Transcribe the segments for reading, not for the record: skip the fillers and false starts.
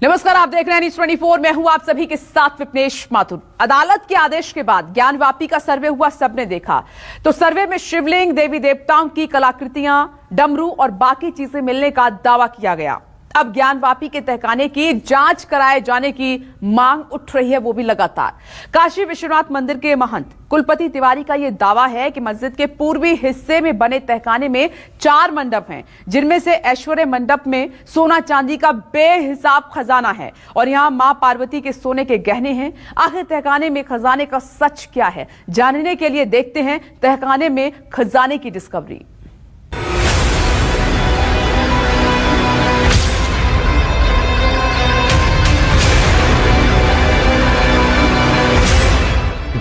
नमस्कार, आप देख रहे हैं न्यूज़ 24। मैं हूं आप सभी के साथ विपनेश माथुर। अदालत के आदेश के बाद ज्ञानवापी का सर्वे हुआ, सबने देखा। तो सर्वे में शिवलिंग, देवी देवताओं की कलाकृतियां, डमरू और बाकी चीजें मिलने का दावा किया गया। अब ज्ञानवापी के तहखाने की जांच कराए जाने की मांग उठ रही है, वो भी लगातार। काशी विश्वनाथ मंदिर के महंत कुलपति तिवारी का यह दावा है कि मस्जिद के पूर्वी हिस्से में बने तहखाने में 4 मंडप हैं, जिनमें से ऐश्वर्य मंडप में सोना चांदी का बेहिसाब खजाना है और यहां मां पार्वती के सोने के गहने हैं। आखिर तहखाने में खजाने का सच क्या है, जानने के लिए देखते हैं तहखाने में खजाने की डिस्कवरी।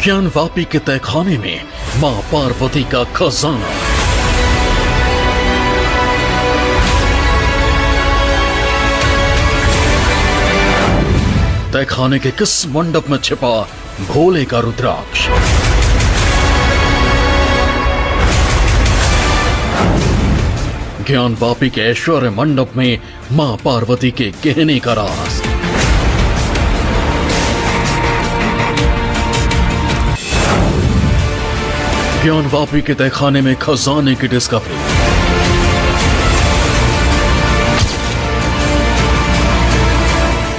ज्ञानवापी के तहखाने में मां पार्वती का खजाना। तहखाने के किस मंडप में छिपा भोले का रुद्राक्ष? ज्ञानवापी के ऐश्वर्य मंडप में मां पार्वती के गहने का राज। ज्ञानवापी के तहखाने में खजाने की डिस्कवरी।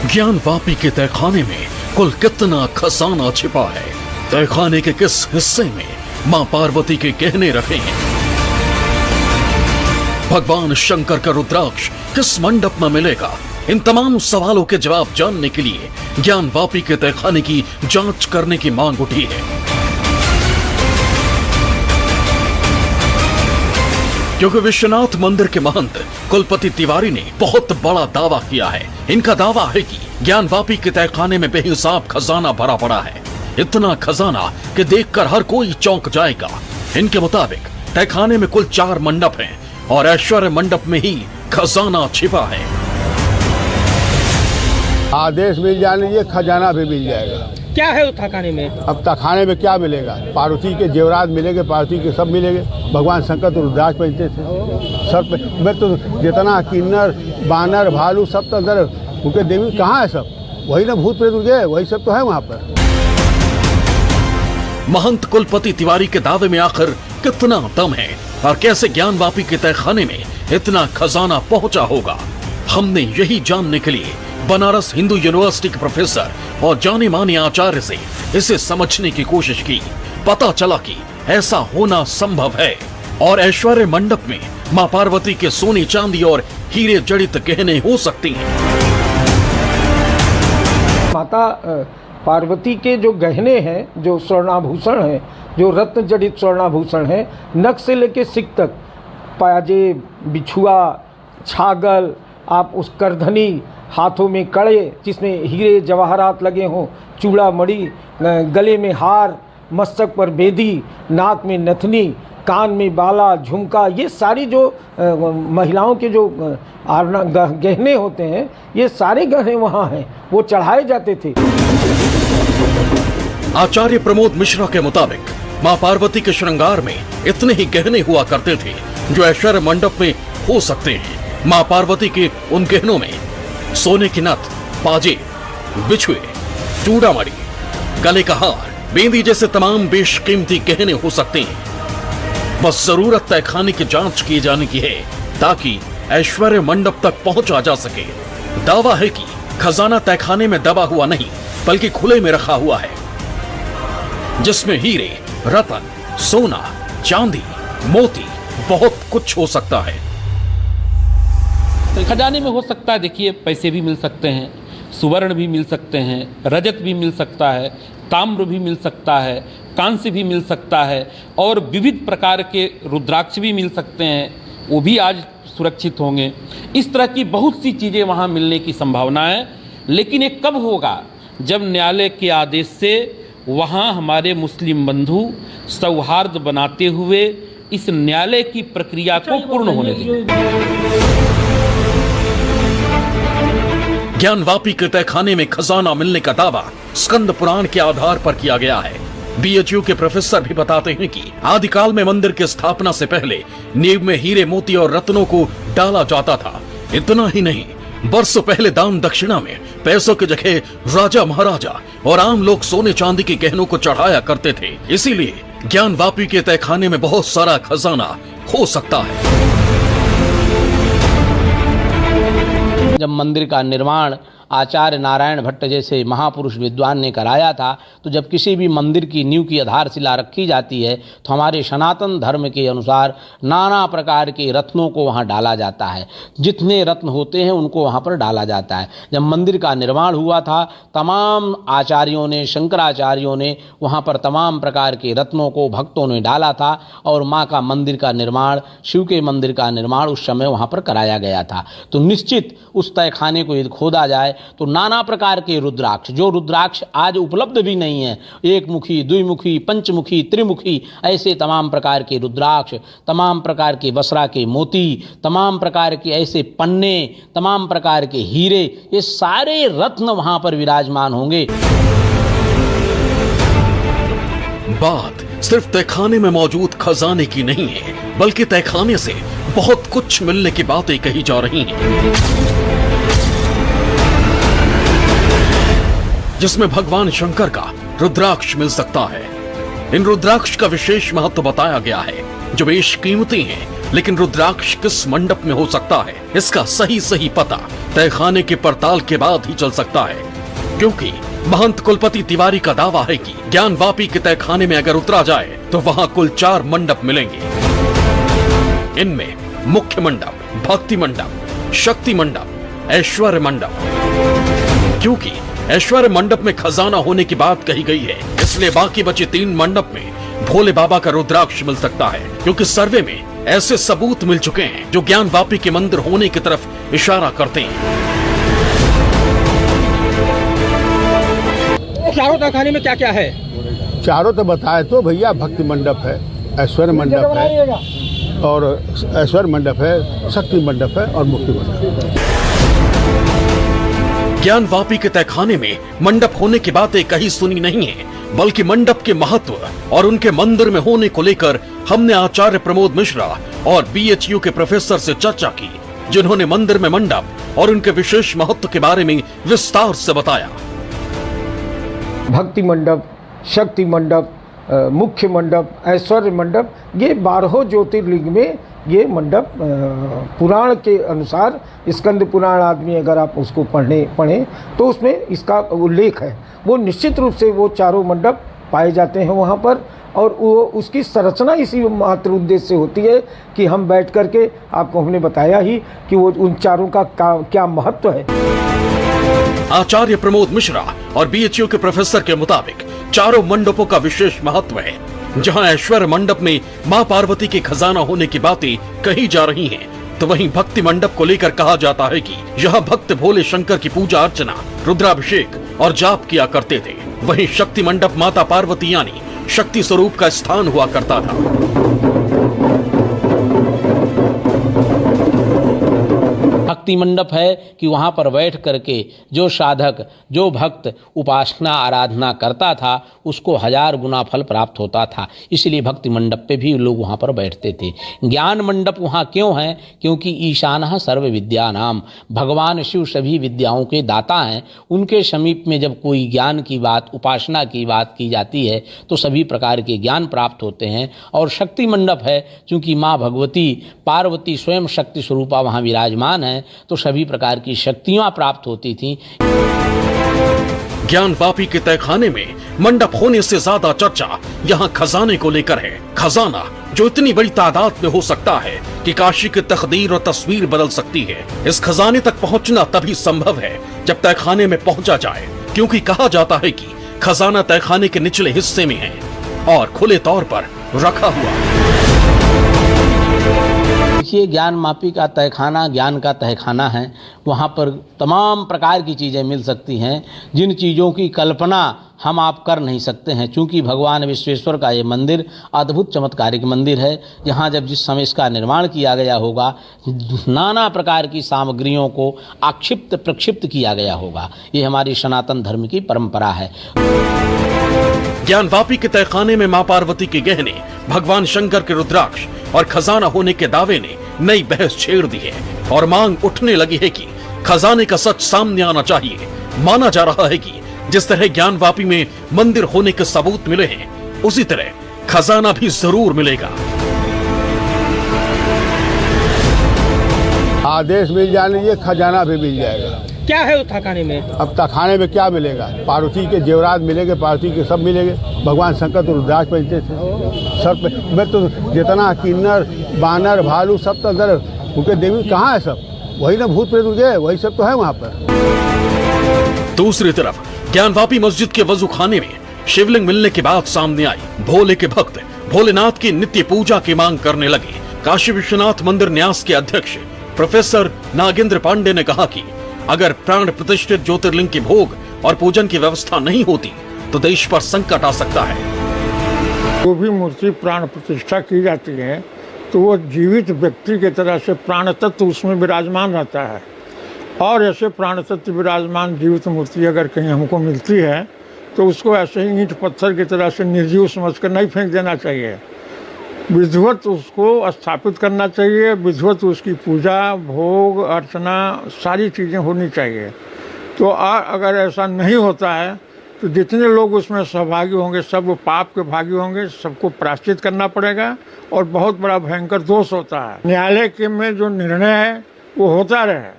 ज्ञानवापी के तहखाने में कुल कितना खजाना छिपा है? तहखाने के किस हिस्से में मां पार्वती के गहने रखे हैं? भगवान शंकर का रुद्राक्ष किस मंडप में मिलेगा? इन तमाम सवालों के जवाब जानने के लिए ज्ञानवापी के तहखाने की जांच करने की मांग उठी है, क्योंकि विश्वनाथ मंदिर के महंत कुलपति तिवारी ने बहुत बड़ा दावा किया है। इनका दावा है कि ज्ञानवापी के तहखाने में बेहिसाब खजाना भरा पड़ा है। इतना खजाना कि देखकर हर कोई चौंक जाएगा। इनके मुताबिक तहखाने में कुल 4 मंडप हैं और ऐश्वर्य मंडप में ही खजाना छिपा है। आदेश मिल जाने ये खजाना भी मिल जाएगा। क्या है उस तहखाने में? अब तहखाने में क्या मिलेगा? पार्वती के जेवरात मिलेंगे, पार्वती के सब मिलेंगे। भगवान शंकर तो रुद्राक्ष पहनते थे सर पे। मैं तो जितना किन्नर बानर भालू सब तो अंदर उनके देवी कहाँ है? सब वही ना भूत प्रेत गए, वही सब तो है वहाँ पर। महंत कुलपति तिवारी के दावे में आखिर कितना दम है और कैसे ज्ञानवापी के तहखाने में इतना खजाना पहुंचा होगा? हमने यही जानने के लिए बनारस हिंदू यूनिवर्सिटी के प्रोफेसर और जाने माने आचार्य से इसे समझने की कोशिश की। पता चला कि ऐसा होना संभव है और ऐश्वर्य मंडप में मां पार्वती के सोने चांदी और हीरे जड़ित गहने हो सकते हैं। माता पार्वती के जो गहने हैं, जो स्वर्णाभूषण हैं, जो रत्न जड़ित स्वर्णाभूषण हैं, नख से लेके सिक तक, पाजेब, बिछुआ, छागल, आप उस करधनी, हाथों में कड़े जिसमें हीरे जवाहरात लगे हों, चूड़ा मणि, गले में हार, मस्तक पर बेदी, नाक में नथनी, कान में बाला, झुमका, ये सारी जो महिलाओं के जो गहने होते हैं, ये सारे गहने वहाँ हैं, वो चढ़ाए जाते थे। आचार्य प्रमोद मिश्रा के मुताबिक मां पार्वती के श्रृंगार में इतने ही गहने हुआ करते थे जो ऐश्वर्य मंडप में हो सकते हैं। मां पार्वती के उन गहनों में सोने की नथ, पाजे, बिछुए, चूड़ामणि, गले का हार, बेंदी जैसे तमाम बेशकीमती गहने हो सकते हैं। बस जरूरत तहखाने की जांच किए जाने की है ताकि ऐश्वर्य मंडप तक पहुंचा जा सके। दावा है कि खजाना तहखाने में दबा हुआ नहीं बल्कि खुले में रखा हुआ है, जिसमें हीरे, रतन, सोना, चांदी, मोती, बहुत कुछ हो सकता है। खजाने में हो सकता है, देखिए, पैसे भी मिल सकते हैं, सुवर्ण भी मिल सकते हैं, रजत भी मिल सकता है, ताम्र भी मिल सकता है, कांस्य भी मिल सकता है और विविध प्रकार के रुद्राक्ष भी मिल सकते हैं, वो भी आज सुरक्षित होंगे। इस तरह की बहुत सी चीज़ें वहाँ मिलने की संभावना है। लेकिन ये कब होगा? जब न्यायालय के आदेश से वहाँ हमारे मुस्लिम बंधु सौहार्द बनाते हुए इस न्यायालय की प्रक्रिया को पूर्ण होने देंगे। ज्ञानवापी के तहखाने में खजाना मिलने का दावा स्कंद पुराण के आधार पर किया गया है। बीएचयू के प्रोफेसर भी बताते हैं कि आदिकाल में मंदिर की स्थापना से पहले नींव में हीरे, मोती और रत्नों को डाला जाता था। इतना ही नहीं, बरसों पहले दान दक्षिणा में पैसों की जगह राजा महाराजा और आम लोग सोने चांदी के गहनों को चढ़ाया करते थे। इसीलिए ज्ञानवापी के तहखाने में बहुत सारा खजाना हो सकता है। जब मंदिर का निर्माण आचार्य नारायण भट्ट जैसे महापुरुष विद्वान ने कराया था, तो जब किसी भी मंदिर की नींव की आधारशिला रखी जाती है तो हमारे सनातन धर्म के अनुसार नाना प्रकार के रत्नों को वहाँ डाला जाता है। जितने रत्न होते हैं उनको वहाँ पर डाला जाता है। जब मंदिर का निर्माण हुआ था, तमाम आचार्यों ने, शंकराचार्यों ने वहाँ पर तमाम प्रकार के रत्नों को भक्तों ने डाला था और माँ का मंदिर का निर्माण, शिव के मंदिर का निर्माण उस समय वहाँ पर कराया गया था। तो निश्चित उस तहखाने को यदि खोदा जाए तो नाना प्रकार के रुद्राक्ष, जो रुद्राक्ष आज उपलब्ध भी नहीं है, एक मुखी, द्विमुखी, पंचमुखी, त्रिमुखी, ऐसे तमाम प्रकार के रुद्राक्ष, तमाम प्रकार के बसरा के मोती, तमाम प्रकार के ऐसे पन्ने, तमाम प्रकार के हीरे, ये सारे रत्न वहां पर विराजमान होंगे। बात सिर्फ तहखाने में मौजूद खजाने की नहीं है, बल्कि तहखाने से बहुत कुछ मिलने की बातें कही जा रही हैं, जिसमें भगवान शंकर का रुद्राक्ष मिल सकता है। इन रुद्राक्ष का विशेष महत्व बताया गया है, जो बेश कीमती हैं, लेकिन रुद्राक्ष किस मंडप में हो सकता है, इसका सही पता तहखाने की पड़ताल के बाद ही चल सकता है। क्योंकि महंत कुलपति तिवारी का दावा है कि ज्ञानवापी के तहखाने में अगर उतरा जाए तो वहां कुल 4 मंडप मिलेंगे। इनमें मुख्य मंडप, भक्ति मंडप, शक्ति मंडप, ऐश्वर्य मंडप। क्योंकि ऐश्वर्य मंडप में खजाना होने की बात कही गई है, इसलिए बाकी बचे 3 मंडप में भोले बाबा का रुद्राक्ष मिल सकता है। क्योंकि सर्वे में ऐसे सबूत मिल चुके हैं जो ज्ञानवापी के मंदिर होने की तरफ इशारा करते हैं। चारों तहखाने में क्या क्या है? चारों तो बताए तो भैया, भक्ति मंडप है, ऐश्वर्य मंडप है, और ऐश्वर्य मंडप है, शक्ति मंडप है और मुक्ति मंडप है। ज्ञानवापी के तहखाने में मंडप होने की बातें कहीं सुनी नहीं है, बल्कि मंडप के महत्व और उनके मंदिर में होने को लेकर हमने आचार्य प्रमोद मिश्रा और BHU के प्रोफेसर से चर्चा की, जिन्होंने मंदिर में मंडप और उनके विशेष महत्व के बारे में विस्तार से बताया। भक्ति मंडप, शक्ति मंडप, मुख्य मंडप, ऐश्वर्य मंडप, ये 12 ज्योतिर्लिंग में ये मंडप पुराण के अनुसार, स्कंद पुराण आदमी अगर आप उसको पढ़ें तो उसमें इसका उल्लेख है। वो निश्चित रूप से वो चारों मंडप पाए जाते हैं वहाँ पर, और वो उसकी संरचना इसी मात्र उद्देश्य से होती है कि हम बैठ करके, आपको हमने बताया ही कि वो उन चारों का क्या महत्व है। आचार्य प्रमोद मिश्रा और BHU के प्रोफेसर के मुताबिक चारों मंडपों का विशेष महत्व है। जहां ऐश्वर्य मंडप में मां पार्वती के खजाना होने की बातें कही जा रही हैं, तो वहीं भक्ति मंडप को लेकर कहा जाता है कि यह भक्त भोले शंकर की पूजा अर्चना, रुद्राभिषेक और जाप किया करते थे। वहीं शक्ति मंडप माता पार्वती यानी शक्ति स्वरूप का स्थान हुआ करता था। भक्ति मंडप है कि वहाँ पर बैठ करके जो साधक, जो भक्त उपासना आराधना करता था, उसको 1000 गुना फल प्राप्त होता था। इसलिए भक्ति मंडप पे भी लोग वहाँ पर बैठते थे। ज्ञान मंडप वहाँ क्यों है? क्योंकि ईशानः सर्व विद्यानाम, भगवान शिव सभी विद्याओं के दाता हैं। उनके समीप में जब कोई ज्ञान की बात, उपासना की बात की जाती है तो सभी प्रकार के ज्ञान प्राप्त होते हैं। और शक्ति मंडप है क्योंकि माँ भगवती पार्वती स्वयं शक्ति स्वरूपा वहाँ विराजमान है, तो सभी प्रकार की शक्तियां प्राप्त होती थीं। ज्ञानवापी के तहखाने में मंडप होने से ज्यादा चर्चा यहाँ खजाने को लेकर है। खजाना जो इतनी बड़ी तादाद में हो सकता है कि काशी की तकदीर और तस्वीर बदल सकती है। इस खजाने तक पहुँचना तभी संभव है जब तहखाने में पहुँचा जाए, क्योंकि कहा जाता है कि खजाना तहखाने के निचले हिस्से में है और खुले तौर पर रखा हुआ। देखिए, ज्ञानवापी का तहखाना ज्ञान का तहखाना है। वहाँ पर तमाम प्रकार की चीज़ें मिल सकती हैं, जिन चीज़ों की कल्पना हम आप कर नहीं सकते हैं। चूँकि भगवान विश्वेश्वर का ये मंदिर अद्भुत चमत्कारिक मंदिर है, जहाँ जब जिस समय इसका निर्माण किया गया होगा, नाना प्रकार की सामग्रियों को आक्षिप्त प्रक्षिप्त किया गया होगा। ये हमारी सनातन धर्म की परंपरा है। ज्ञानवापी के तहखाने में मां पार्वती के गहने, भगवान शंकर के रुद्राक्ष और खजाना होने के दावे ने नई बहस छेड़ दी है और मांग उठने लगी है कि खजाने का सच सामने आना चाहिए। माना जा रहा है कि जिस तरह ज्ञानवापी में मंदिर होने के सबूत मिले हैं, उसी तरह खजाना भी जरूर मिलेगा। आदेश मिल जाने ये खजाना भी मिल जाएगा। क्या है उस तहखाने में? अब तहखाने में क्या मिलेगा? पार्वती के जेवरात मिलेंगे, पार्वती के सब मिलेंगे। भगवान शंकर तो रुद्राक्ष पहनते थे सर पे। मैं तो जितना किन्नर बानर भालू सब तो अंदर उनके देवी कहाँ है? सब वही ना भूत प्रेत गए, वही सब तो है वहाँ पर। दूसरी तरफ ज्ञानवापी मस्जिद के वजू खाने में शिवलिंग मिलने के बाद सामने आई भोले के भक्त भोलेनाथ की नित्य पूजा की मांग करने लगे। काशी विश्वनाथ मंदिर न्यास के अध्यक्ष प्रोफेसर नागेंद्र पांडे ने कहा कि अगर प्राण प्रतिष्ठित ज्योतिर्लिंग के भोग और पूजन की व्यवस्था नहीं होती तो देश पर संकट आ सकता है। जो भी मूर्ति प्राण प्रतिष्ठा की जाती है तो वो जीवित व्यक्ति की तरह से प्राण तत्व उसमें विराजमान रहता है, और ऐसे प्राण तत्व विराजमान जीवित मूर्ति अगर कहीं हमको मिलती है तो उसको ऐसे ही ईंट पत्थर की तरह से निर्जीव समझकर नहीं फेंक देना चाहिए। विधिवत उसको स्थापित करना चाहिए, विधिवत उसकी पूजा भोग अर्चना सारी चीज़ें होनी चाहिए। तो अगर ऐसा नहीं होता है तो जितने लोग उसमें सहभागी होंगे सब वो पाप के भागी होंगे, सबको प्रायश्चित करना पड़ेगा और बहुत बड़ा भयंकर दोष होता है। न्यायालय के में जो निर्णय है वो होता रहे,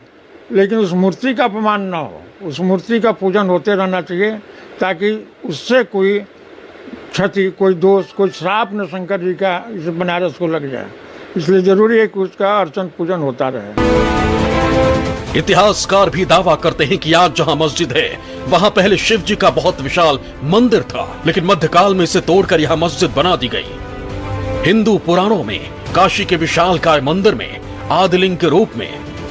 लेकिन उस मूर्ति का अपमान न हो, उस मूर्ति का पूजन होते रहना चाहिए ताकि उससे कोई क्षति, कोई दोष, कोई श्राप न शंकर जी का इस बनारस को लग जाए। इसलिए जरूरी है कि उसका अर्चन पूजन होता रहे। इतिहासकार भी दावा करते हैं कि आज जहां मस्जिद है वहां पहले शिव जी का बहुत विशाल मंदिर था, लेकिन मध्यकाल में इसे तोड़कर यहां मस्जिद बना दी गई। हिंदू पुराणों में काशी के विशालकाय मंदिर में आदिलिंग के रूप में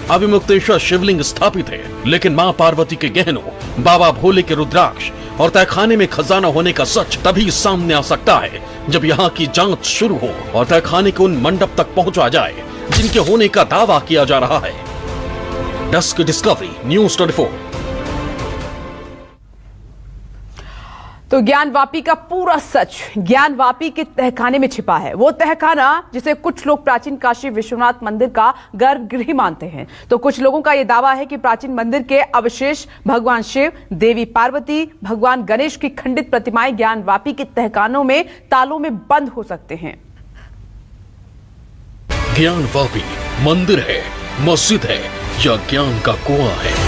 अविमुक्तेश्वर शिवलिंग स्थापित है, लेकिन मां पार्वती के गहनों बाबा भोले के रुद्राक्ष और तहखाने में खजाना होने का सच तभी सामने आ सकता है जब यहाँ की जांच शुरू हो और तहखाने के उन मंडप तक पहुंचा जाए जिनके होने का दावा किया जा रहा है। Desk discovery news 24। तो ज्ञानवापी का पूरा सच ज्ञानवापी के तहखाने में छिपा है। वो तहखाना जिसे कुछ लोग प्राचीन काशी विश्वनाथ मंदिर का गर्भगृह मानते हैं, तो कुछ लोगों का यह दावा है कि प्राचीन मंदिर के अवशेष भगवान शिव, देवी पार्वती, भगवान गणेश की खंडित प्रतिमाएं ज्ञानवापी के तहखानों में तालों में बंद हो सकते हैं। ज्ञानवापी मंदिर है, मस्जिद है या ज्ञान का कुआं है?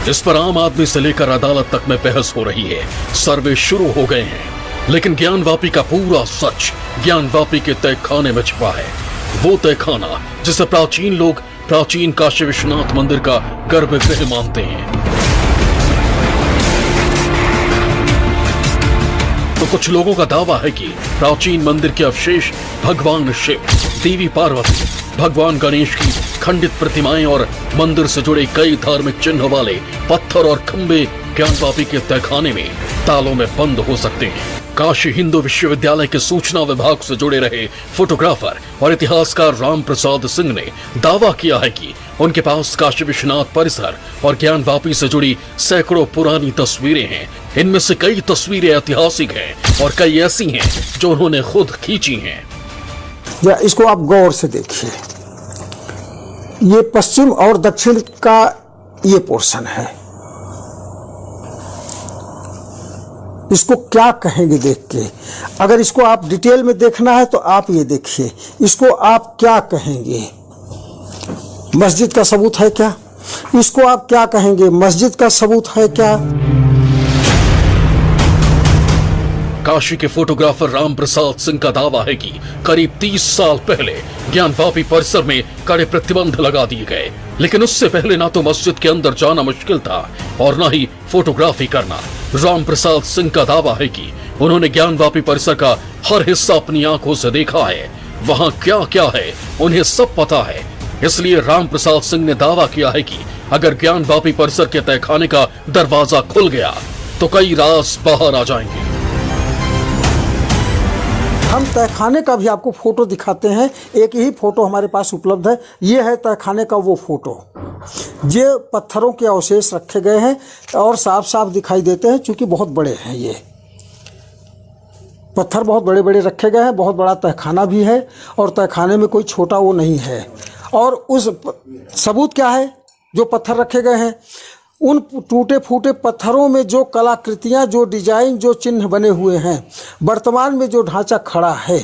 इस पर आम आदमी से लेकर अदालत तक में बहस हो रही है, सर्वे शुरू हो गए हैं, लेकिन ज्ञानवापी का पूरा सच ज्ञानवापी के तहखाने में छिपा है। वो तहखाना जिसे प्राचीन लोग प्राचीन काशी विश्वनाथ मंदिर का गर्भगृह मानते हैं। तो कुछ लोगों का दावा है कि प्राचीन मंदिर के अवशेष भगवान शिव, देवी पार्वती, भगवान गणेश की खंडित प्रतिमाएं और मंदिर से जुड़े कई धार्मिक चिन्ह वाले पत्थर और खंबे ज्ञानवापी के तहखाने में तालों में बंद हो सकते हैं। काशी हिंदू विश्वविद्यालय के सूचना विभाग से जुड़े रहे फोटोग्राफर और इतिहासकार राम प्रसाद सिंह ने दावा किया है कि उनके पास काशी विश्वनाथ परिसर और ज्ञानवापी से जुड़ी सैकड़ों पुरानी तस्वीरें हैं। इनमें से कई तस्वीरें ऐतिहासिक हैं और कई ऐसी हैं जो उन्होंने खुद खींची हैं। या इसको आप गौर से देखिए, ये पश्चिम और दक्षिण का ये पोर्शन है। इसको क्या कहेंगे देख के? अगर इसको आप डिटेल में देखना है तो आप ये देखिए, इसको आप क्या कहेंगे? मस्जिद का सबूत है क्या? इसको आप क्या कहेंगे? मस्जिद का सबूत है क्या? काशी के फोटोग्राफर राम प्रसाद सिंह का दावा है कि करीब 30 साल पहले ज्ञानवापी परिसर में कड़े प्रतिबंध लगा दिए गए, लेकिन उससे पहले ना तो मस्जिद के अंदर जाना मुश्किल था और ना ही फोटोग्राफी करना। राम प्रसाद सिंह का दावा है कि उन्होंने ज्ञानवापी परिसर का हर हिस्सा अपनी आंखों से देखा है। वहां क्या क्या है उन्हें सब पता है। इसलिए राम प्रसाद सिंह ने दावा किया है कि अगर ज्ञानवापी परिसर के तहखाने का दरवाजा खुल गया तो कई राज बाहर आ जाएंगे। हम तहखाने का भी आपको फोटो दिखाते हैं। एक ही फोटो हमारे पास उपलब्ध है। ये है तहखाने का वो फोटो। ये पत्थरों के अवशेष रखे गए हैं और साफ साफ दिखाई देते हैं, चूंकि बहुत बड़े हैं। ये पत्थर बहुत बड़े बड़े रखे गए हैं। बहुत बड़ा तहखाना भी है और तहखाने में कोई छोटा वो नहीं है। और उस सबूत क्या है? जो पत्थर रखे गए हैं, उन टूटे फूटे पत्थरों में जो कलाकृतियां, जो डिजाइन, जो चिन्ह बने हुए हैं, वर्तमान में जो ढांचा खड़ा है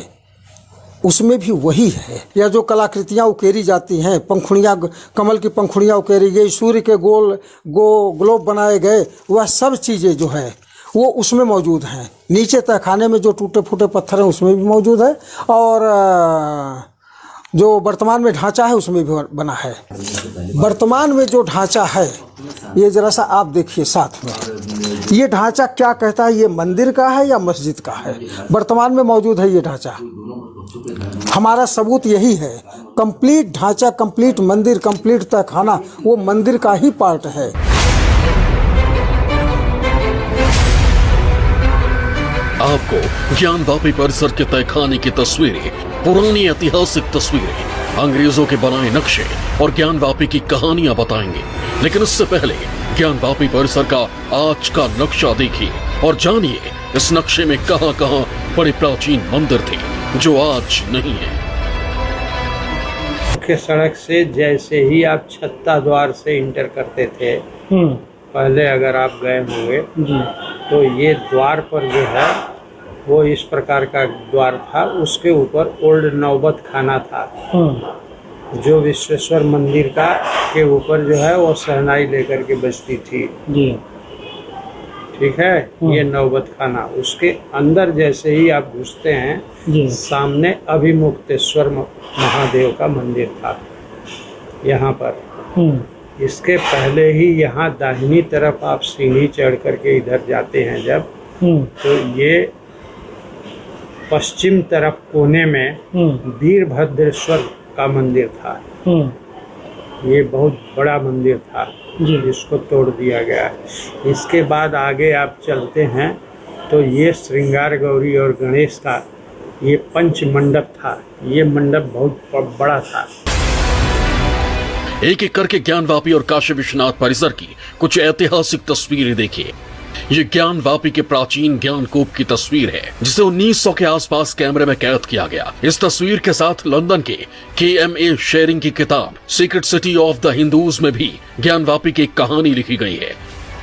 उसमें भी वही है। या जो कलाकृतियां उकेरी जाती हैं, पंखुड़ियां, कमल की पंखुड़ियां उकेरी गई, सूर्य के ग्लोब बनाए गए, वह सब चीज़ें जो है वो उसमें मौजूद हैं। नीचे तहखाने में जो टूटे फूटे पत्थर हैं उसमें भी मौजूद है, और जो वर्तमान में ढांचा है उसमें भी बना है। वर्तमान में जो ढांचा है, ये जरा सा आप देखिए साथ में, ये ढांचा क्या कहता है? ये मंदिर का है या मस्जिद का है? वर्तमान में मौजूद है ये ढांचा। हमारा सबूत यही है, कंप्लीट ढांचा, कंप्लीट मंदिर, कंप्लीट तहखाना वो मंदिर का ही पार्ट है। आपको ज्ञानवापी परिसर के तहखाने की तस्वीरें, पुरानी ऐतिहासिक तस्वीरें, अंग्रेजों के बनाए नक्शे और ज्ञानवापी की कहानियां बताएंगे। लेकिन इससे पहले ज्ञानवापी परिसर का आज का नक्शा देखिए और जानिए इस नक्शे में कहां-कहां बड़े प्राचीन मंदिर थे जो आज नहीं है। मुख्य सड़क से जैसे ही आप छत्ता द्वार से इंटर करते थे, पहले अगर आप गए होंगे तो ये द्वार पर जो है वो इस प्रकार का द्वार था। उसके ऊपर ओल्ड नौबत खाना था, जो विश्वेश्वर मंदिर का के ऊपर जो है वो शहनाई लेकर के बजती थी जी। ठीक है, ये नौबत खाना। उसके अंदर जैसे ही आप घुसते हैं, सामने अभिमुक्तेश्वर महादेव का मंदिर था यहाँ पर। इसके पहले ही यहाँ दाहिनी तरफ आप सीढ़ी चढ़ करके इधर जाते हैं जब, तो ये पश्चिम तरफ कोने में वीरभद्रेश्वर का मंदिर था। ये बहुत बड़ा मंदिर था जिसको तोड़ दिया गया है। इसके बाद आगे आप चलते हैं तो ये श्रृंगार गौरी और गणेश का ये पंच मंडप था। ये मंडप बहुत बड़ा था। एक एक करके ज्ञानवापी और काशी विश्वनाथ परिसर की कुछ ऐतिहासिक तस्वीरें देखिए। ये ज्ञानवापी के प्राचीन ज्ञानकूप की तस्वीर है जिसे 1900 के आसपास कैमरे में कैद किया गया। इस तस्वीर के साथ लंदन के KMA शेरिंग की किताब secret city of the Hindus में भी ज्ञानवापी की एक कहानी लिखी गई है।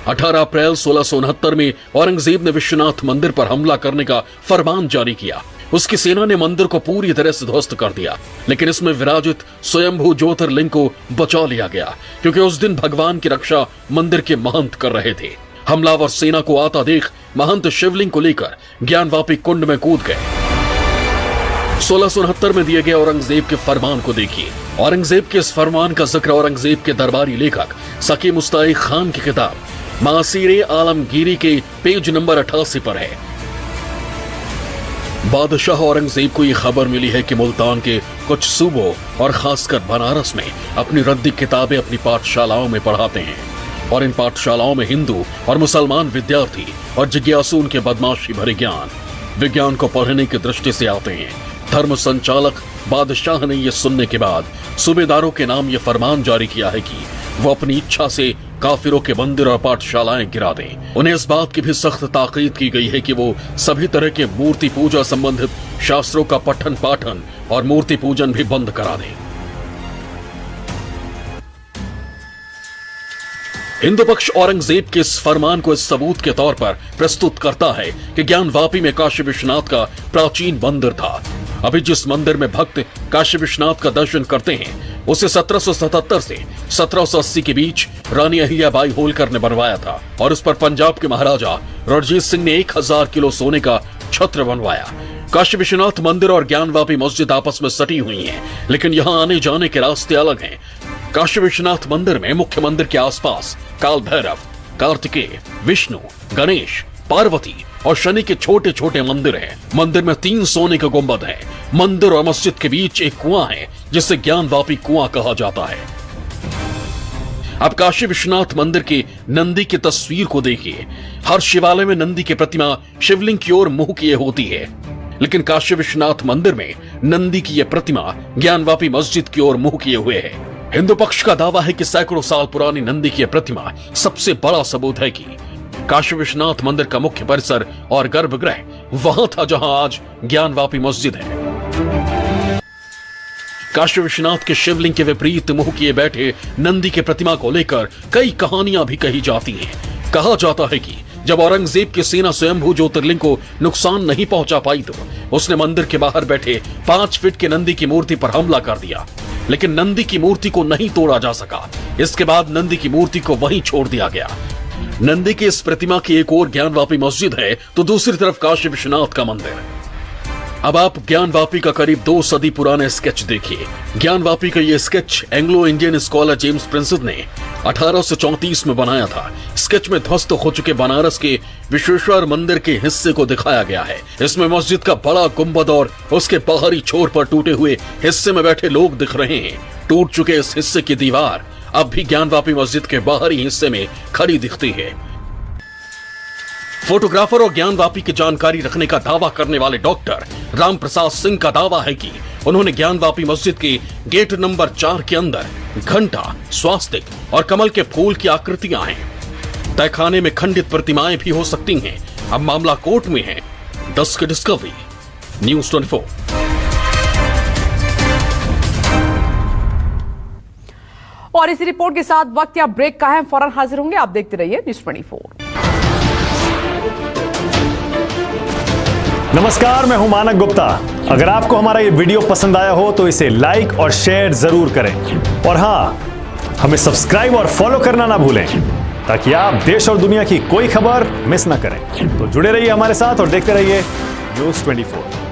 18 अप्रैल 1669 में औरंगजेब ने विश्वनाथ मंदिर पर हमला करने का फरमान जारी किया। उसकी सेना ने मंदिर को पूरी तरह से ध्वस्त कर दिया, लेकिन इसमें विराजित स्वयंभू ज्योतिर्लिंग को बचा लिया गया, क्योंकि उस दिन भगवान की रक्षा मंदिर के महंत कर रहे थे। हमलावर सेना को आता देख महंत शिवलिंग को लेकर ज्ञानवापी कुंड में कूद गए। 1669 में दिए गए औरंगजेब के फरमान को देखिए। औरंगजेब के इस फरमान का जिक्र औरंगजेब के दरबारी लेखक सकी मुस्ताइक खान की किताब मासीरे आलमगीरी के पेज नंबर 88 पर है। बादशाह औरंगजेब को यह खबर मिली है कि मुल्तान के कुछ सूबों और खासकर बनारस में अपनी रद्दी किताबें अपनी पाठशालाओं में पढ़ाते हैं, और इन पाठशालाओं में हिंदू और मुसलमान विद्यार्थी और जिज्ञासु उनके बदमाशी भरे विज्ञान को पढ़ने की दृष्टि से आते हैं। धर्म संचालक बादशाह ने यह सुनने के बाद सूबेदारों के नाम यह फरमान जारी किया है कि वो अपनी इच्छा से काफिरों के मंदिर और पाठशालाएं गिरा दें। उन्हें इस बात की भी सख्त ताकीद की गई है कि वो सभी तरह के मूर्ति पूजा संबंधित शास्त्रों का पठन पाठन और मूर्ति पूजन भी बंद करा दें। हिंदू पक्ष औरंगजेब के इस फरमान को इस सबूत के तौर पर प्रस्तुत करता है कि ज्ञानवापी में काशी विश्वनाथ का प्राचीन मंदिर था। अभी जिस मंदिर में भक्त काशी विश्वनाथ का दर्शन करते हैं उसे 1777 से 1780 के बीच रानी अहिल्याबाई होलकर ने बनवाया था, और उस पर पंजाब के महाराजा रणजीत सिंह ने 1000 किलो सोने का छत्र बनवाया। काशी विश्वनाथ मंदिर और ज्ञानवापी मस्जिद आपस में सटी हुई हैं, लेकिन यहाँ आने जाने के रास्ते अलग हैं। काशी विश्वनाथ मंदिर में मुख्य मंदिर के आसपास काल भैरव, कार्तिकेय, विष्णु, गणेश, पार्वती और शनि के छोटे छोटे मंदिर हैं। मंदिर में 3 सोने के गुंबद हैं। मंदिर और मस्जिद के बीच एक कुआं है जिसे ज्ञानवापी कुआं कहा जाता है। अब काशी विश्वनाथ मंदिर के नंदी की तस्वीर को देखिए। हर शिवालय में नंदी की प्रतिमा शिवलिंग की ओर मुंह किए होती है, लेकिन काशी विश्वनाथ मंदिर में नंदी की यह प्रतिमा ज्ञानवापी मस्जिद की ओर मुंह किए हुए है। हिंदू पक्ष का दावा है कि सैकड़ों साल पुरानी नंदी की यह प्रतिमा सबसे बड़ा सबूत है कि काशी विश्वनाथ मंदिर का मुख्य परिसर और गर्भगृह वहां था जहां आज ज्ञानवापी मस्जिद है। काशी विश्वनाथ के शिवलिंग के विपरीत मुंह किए बैठे नंदी के प्रतिमा को लेकर कई कहानियां भी कही जाती हैं। कहा जाता है कि जब औरंगजेब की सेना स्वयंभू ज्योतिर्लिंग को नुकसान नहीं पहुंचा पाई तो उसने मंदिर के बाहर बैठे 5 फीट के नंदी की मूर्ति पर हमला कर दिया, लेकिन नंदी की मूर्ति को नहीं तोड़ा जा सका। इसके बाद नंदी की मूर्ति को वहीं छोड़ दिया गया। नंदी की इस प्रतिमा की एक और ज्ञानवापी मस्जिद है तो दूसरी तरफ काशी विश्वनाथ का मंदिर। अब आप ज्ञानवापी का करीब 2 सदी पुराना स्केच देखिए। ज्ञानवापी का यह sketch Anglo Indian scholar James Prinsep ने 1834 में बनाया था। स्केच में ध्वस्त हो चुके बनारस के विश्वेश्वर मंदिर के हिस्से को दिखाया गया है। इसमें मस्जिद का बड़ा गुंबद और उसके बाहरी छोर पर टूटे हुए हिस्से में बैठे लोग दिख रहे हैं। टूट चुके इस हिस्से की दीवार अब भी ज्ञानवापी मस्जिद के बाहरी हिस्से में खड़ी दिखती है। फोटोग्राफर और ज्ञानवापी की जानकारी रखने का दावा करने वाले डॉक्टर राम प्रसाद सिंह का दावा है कि उन्होंने ज्ञानवापी मस्जिद के गेट नंबर 4 के अंदर घंटा, स्वास्तिक और कमल के फूल की आकृतियां हैं। तहखाने में खंडित प्रतिमाएं भी हो सकती हैं। अब मामला कोर्ट में है। 10 की डिस्कवरी, न्यूज़ 24। और इसी रिपोर्ट के साथ वक्त या ब्रेक का है, फौरन हाजिर होंगे। आप देखते रहिए न्यूज़ 24। नमस्कार, मैं हूं मानक गुप्ता। अगर आपको हमारा ये वीडियो पसंद आया हो तो इसे लाइक और शेयर जरूर करें, और हां, हमें सब्सक्राइब और फॉलो करना ना भूलें ताकि आप देश और दुनिया की कोई खबर मिस ना करें। तो जुड़े रहिए हमारे साथ और देखते रहिए न्यूज़ 24।